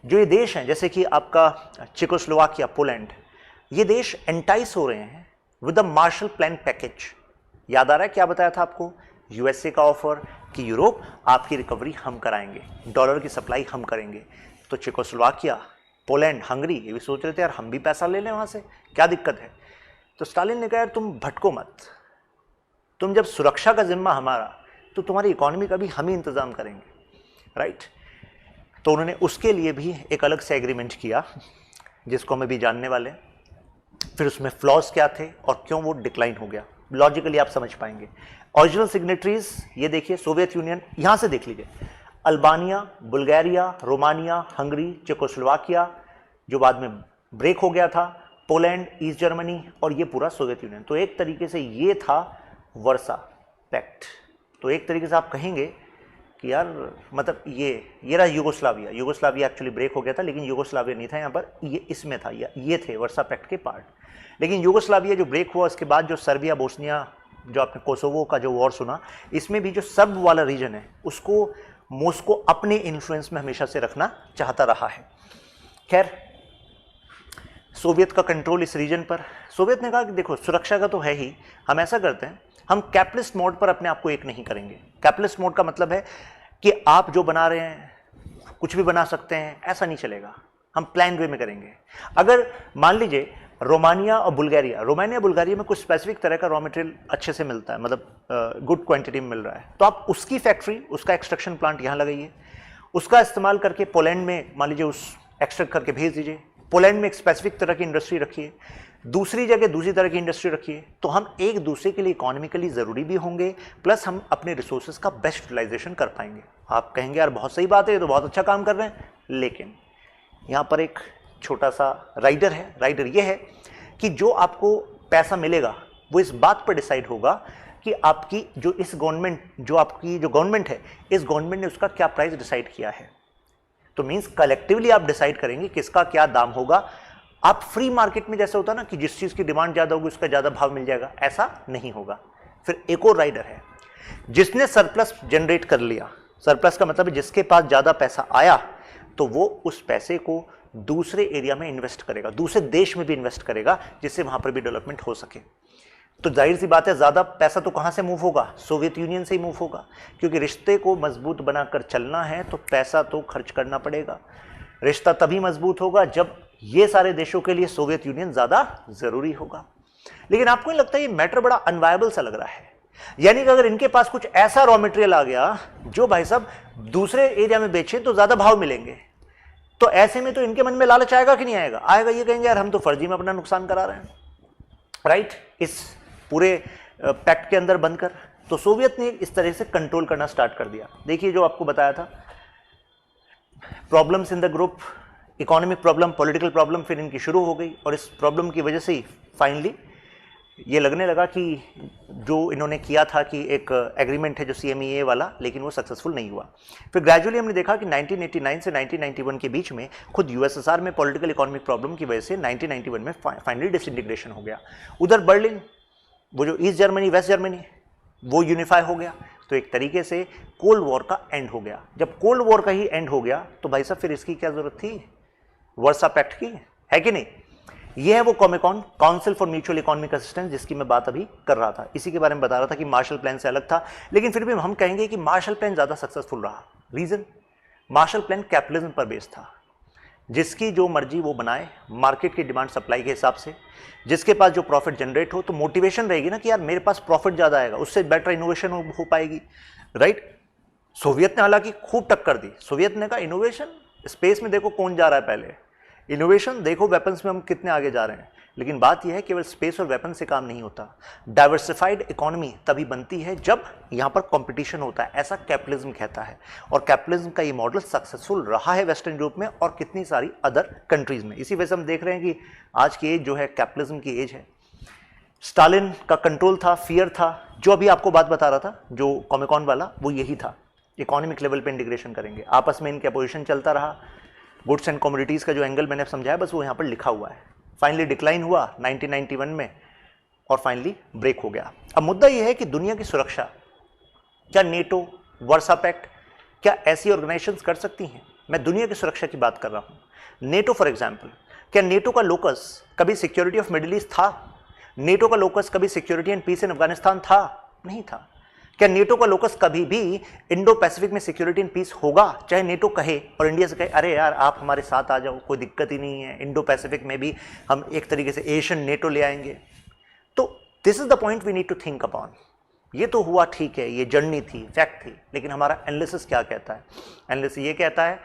जो ये देश हैं जैसे कि आपका चेकोस्लोवाकिया, पोलैंड, ये देश एंटाइस हो रहे हैं with the Marshall plan package. याद आ रहा है क्या बताया था आपको, यूएसए का ऑफर कि यूरोप आपकी रिकवरी हम कराएंगे, डॉलर की सप्लाई हम करेंगे। तो चेकोस्लोवाकिया, पोलैंड, हंगरी ये भी सोच रहे थे यार हम भी पैसा ले लें वहाँ से, क्या दिक्कत है। तो स्टालिन ने कहा यार तुम भटको मत, तुम जब सुरक्षा का जिम्मा हमारा, तो तुम्हारी इकोनॉमी का भी हम ही इंतजाम करेंगे, राइट। तो उन्होंने उसके लिए भी एक अलग से एग्रीमेंट किया, जिसको हम भी जानने वाले हैं। फिर उसमें फ्लॉज क्या थे और क्यों वो डिक्लाइन हो गया, लॉजिकली आप समझ पाएंगे। ओरिजिनल सिग्नेटरीज ये देखिए, सोवियत यूनियन, यहां से देख लीजिए, Albania, Bulgaria, Romania, Hungary, Czechoslovakia जो बाद में ब्रेक हो गया था, पोलैंड, ईस्ट जर्मनी और ये पूरा सोवियत यूनियन। तो एक तरीके से ये था वर्सा पैक्ट। तो एक तरीके से आप कहेंगे कि यार मतलब ये रहा यूगोस्लाविया। यूगोस्लाविया एक्चुअली ब्रेक हो गया था, लेकिन यूगोस्लाविया नहीं था यहाँ पर, ये इसमें था, ये थे वर्सा पैक्ट के पार्ट। लेकिन यूगोस्लाविया जो ब्रेक हुआ, उसके बाद जो सर्बिया, बोस्निया, जो आपने कोसोवो का जो वॉर सुना, इसमें भी जो सर्ब वाला रीजन है उसको मॉस्को अपने इन्फ्लुएंस में हमेशा से रखना चाहता रहा है। खैर, सोवियत का कंट्रोल इस रीजन पर, सोवियत ने कहा कि देखो सुरक्षा का तो है ही, हम ऐसा करते हैं, हम कैपिटलिस्ट मोड पर अपने आप को एक नहीं करेंगे। कैपिटलिस्ट मोड का मतलब है कि आप जो बना रहे हैं कुछ भी बना सकते हैं, ऐसा नहीं चलेगा, हम प्लान वे में करेंगे। अगर मान लीजिए रोमानिया और बुल्गारिया, रोमानिया बुल्गारिया में कुछ स्पेसिफिक तरह का रॉ मटेरियल अच्छे से मिलता है, मतलब गुड क्वांटिटी में मिल रहा है, तो आप उसकी फैक्ट्री, उसका एक्सट्रैक्शन प्लांट यहाँ लगाइए, उसका इस्तेमाल करके पोलैंड में मान लीजिए उस एक्सट्रैक्ट करके भेज दीजिए, पोलैंड में एक स्पेसिफिक तरह की इंडस्ट्री रखिए, दूसरी जगह दूसरी तरह की इंडस्ट्री रखिए, तो हम एक दूसरे के लिए इकोनॉमिकली ज़रूरी भी होंगे, प्लस हम अपने रिसोर्सेज का बेस्ट यूटिलाइजेशन कर पाएंगे। आप कहेंगे यार बहुत सही बात है, ये तो बहुत अच्छा काम कर रहे हैं, लेकिन यहाँ पर एक छोटा सा राइडर है। राइडर ये है कि जो आपको पैसा मिलेगा वो इस बात पर डिसाइड होगा कि आपकी जो इस गवर्नमेंट, जो आपकी जो गवर्नमेंट है, इस गवर्नमेंट ने उसका क्या प्राइस डिसाइड किया है। तो मीन्स कलेक्टिवली आप डिसाइड करेंगे किसका क्या दाम होगा। आप फ्री मार्केट में जैसे होता है ना कि जिस चीज़ की डिमांड ज़्यादा होगी उसका ज़्यादा भाव मिल जाएगा, ऐसा नहीं होगा। फिर एक और राइडर है, जिसने सरप्लस जनरेट कर लिया, सरप्लस का मतलब है जिसके पास ज़्यादा पैसा आया, तो वो उस पैसे को दूसरे एरिया में इन्वेस्ट करेगा, दूसरे देश में भी इन्वेस्ट करेगा, जिससे वहाँ पर भी डेवलपमेंट हो सके। तो जाहिर सी बात है, ज़्यादा पैसा तो कहाँ से मूव होगा, सोवियत यूनियन से ही मूव होगा, क्योंकि रिश्ते को मजबूत बनाकर चलना है तो पैसा तो खर्च करना पड़ेगा। रिश्ता तभी मजबूत होगा जब ये सारे देशों के लिए सोवियत यूनियन ज़्यादा ज़रूरी होगा। लेकिन आपको नहीं लगता ये मैटर बड़ा अनवायबल सा लग रहा है? यानी कि अगर इनके पास कुछ ऐसा रॉ मटेरियल आ गया जो भाई साहब दूसरे एरिया में बेचे तो ज़्यादा भाव मिलेंगे, तो ऐसे में तो इनके मन में लालच आएगा कि नहीं आएगा? आएगा। ये कहेंगे यार हम तो फर्जी में अपना नुकसान करा रहे हैं, राइट, इस पूरे पैक्ट के अंदर बनकर। तो सोवियत ने इस तरह से कंट्रोल करना स्टार्ट कर दिया। देखिए जो आपको बताया था, problems in the group, economic problem, political problem फिर इनकी शुरू हो गई, और इस प्रॉब्लम की वजह से ही फाइनली ये लगने लगा कि जो इन्होंने किया था कि एक एग्रीमेंट है जो CMEA वाला, लेकिन वो सक्सेसफुल नहीं हुआ। फिर ग्रेजुअली हमने देखा कि 1989 से 1991 के बीच में खुद USSR में पॉलिटिकल इकोनॉमिक प्रॉब्लम की वजह से 1991 में फाइनली डिसइंटीग्रेशन हो गया। उधर बर्लिन, वो जो ईस्ट जर्मनी वेस्ट जर्मनी, वो यूनिफाई हो गया। तो एक तरीके से कोल्ड वॉर का एंड हो गया। जब कोल्ड वॉर का ही एंड हो गया तो भाई साहब फिर इसकी क्या जरूरत थी, वर्सा पैक्ट की, है कि नहीं? ये है वो Comecon, council for mutual economic assistance, जिसकी मैं बात अभी कर रहा था। इसी के बारे में बता रहा था कि मार्शल प्लान से अलग था, लेकिन फिर भी हम कहेंगे कि मार्शल प्लान ज़्यादा सक्सेसफुल रहा। रीज़न, मार्शल प्लान कैपिटलिज्म पर बेस्ड था, जिसकी जो मर्जी वो बनाए, मार्केट की डिमांड सप्लाई के हिसाब से, जिसके पास जो प्रॉफिट जनरेट हो, तो मोटिवेशन रहेगी ना कि यार मेरे पास प्रॉफिट ज़्यादा आएगा, उससे बेटर इनोवेशन हो पाएगी, राइट। सोवियत ने हालांकि खूब टक्कर दी। सोवियत ने कहा इनोवेशन, स्पेस में देखो कौन जा रहा है पहले, इनोवेशन देखो वेपन्स में हम कितने आगे जा रहे हैं। लेकिन बात यह है केवल स्पेस और वेपन से काम नहीं होता। डाइवर्सिफाइड इकोनॉमी तभी बनती है जब यहाँ पर कंपटीशन होता है, ऐसा कैपिटलिज्म कहता है। और कैपिटलिज्म का ये मॉडल सक्सेसफुल रहा है वेस्टर्न यूरोप में और कितनी सारी अदर कंट्रीज में। इसी वजह से हम देख रहे हैं कि आज की एज जो है कैपिटलिज्म की एज है। स्टालिन का कंट्रोल था, फियर था, जो अभी आपको बात बता रहा था जो कॉमेकॉन वाला, वो यही था, इकोनॉमिक लेवल पे इंटीग्रेशन करेंगे। आपस में इनका अपोजिशन चलता रहा। गुड्स एंड कमोडिटीज़ का जो एंगल मैंने समझाया बस वो यहाँ पर लिखा हुआ है। फाइनली डिक्लाइन हुआ 1991 में और फाइनली ब्रेक हो गया। अब मुद्दा ये है कि दुनिया की सुरक्षा क्या नेटो, वर्सा पैक्ट, क्या ऐसी ऑर्गेनाइजेशंस कर सकती हैं? मैं दुनिया की सुरक्षा की बात कर रहा हूँ। नेटो फॉर एग्जाम्पल, क्या नेटो का लोकस कभी सिक्योरिटी ऑफ मिडिल ईस्ट था? नेटो का लोकस कभी सिक्योरिटी एंड पीस इन अफगानिस्तान था? नहीं था। क्या नेटो का लोकस कभी भी इंडो पैसिफिक में सिक्योरिटी एंड पीस होगा? चाहे नेटो कहे और इंडिया से कहे अरे यार आप हमारे साथ आ जाओ, कोई दिक्कत ही नहीं है, इंडो पैसिफिक में भी हम एक तरीके से एशियन नेटो ले आएंगे। तो this is the point we need to think upon. ये तो हुआ, ठीक है, ये जर्नी थी, फैक्ट थी, लेकिन हमारा एनालिसिस क्या कहता है? एनालिसिस ये कहता है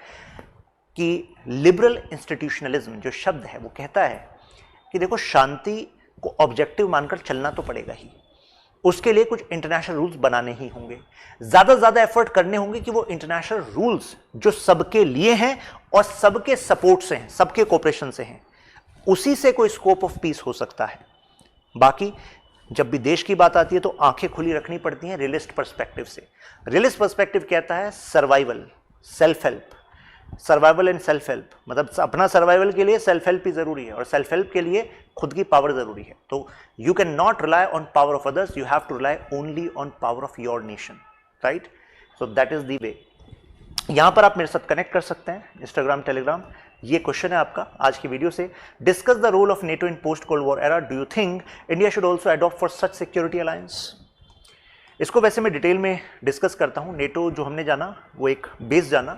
कि लिबरल इंस्टीट्यूशनलिज्म जो शब्द है वो कहता है कि देखो, शांति को ऑब्जेक्टिव मानकर चलना तो पड़ेगा ही, उसके लिए कुछ इंटरनेशनल रूल्स बनाने ही होंगे, ज्यादा एफर्ट करने होंगे कि वो इंटरनेशनल रूल्स जो सबके लिए हैं और सबके सपोर्ट से हैं, सबके कोऑपरेशन से हैं, उसी से कोई स्कोप ऑफ पीस हो सकता है। बाकी जब भी देश की बात आती है तो आंखें खुली रखनी पड़ती हैं रियलिस्ट पर्सपेक्टिव से। रियलिस्ट पर्सपेक्टिव कहता है survival, self help, survival and self help, मतलब अपना सर्वाइवल के लिए सेल्फ हेल्प भी जरूरी है और सेल्फ हेल्प के लिए खुद की पावर जरूरी है। तो you can not rely on power of others, you have to rely only on power of your nation, right? So that is the way. यहां पर आप मेरे साथ कनेक्ट कर सकते हैं, इंस्टाग्राम, टेलीग्राम। ये क्वेश्चन है आपका आज की वीडियो से। Discuss the role of NATO in post cold war era, do you think India should also adopt for such security alliance? इसको वैसे मैं डिटेल में डिस्कस करता हूं। नेटो जो हमने जाना वो एक बेस जाना,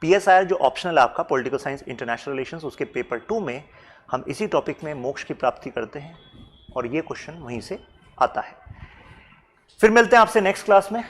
PSIR जो ऑप्शनल है आपका, पॉलिटिकल साइंस इंटरनेशनल रिलेशंस, उसके पेपर 2 में हम इसी टॉपिक में मोक्ष की प्राप्ति करते हैं और ये क्वेश्चन वहीं से आता है। फिर मिलते हैं आपसे नेक्स्ट क्लास में।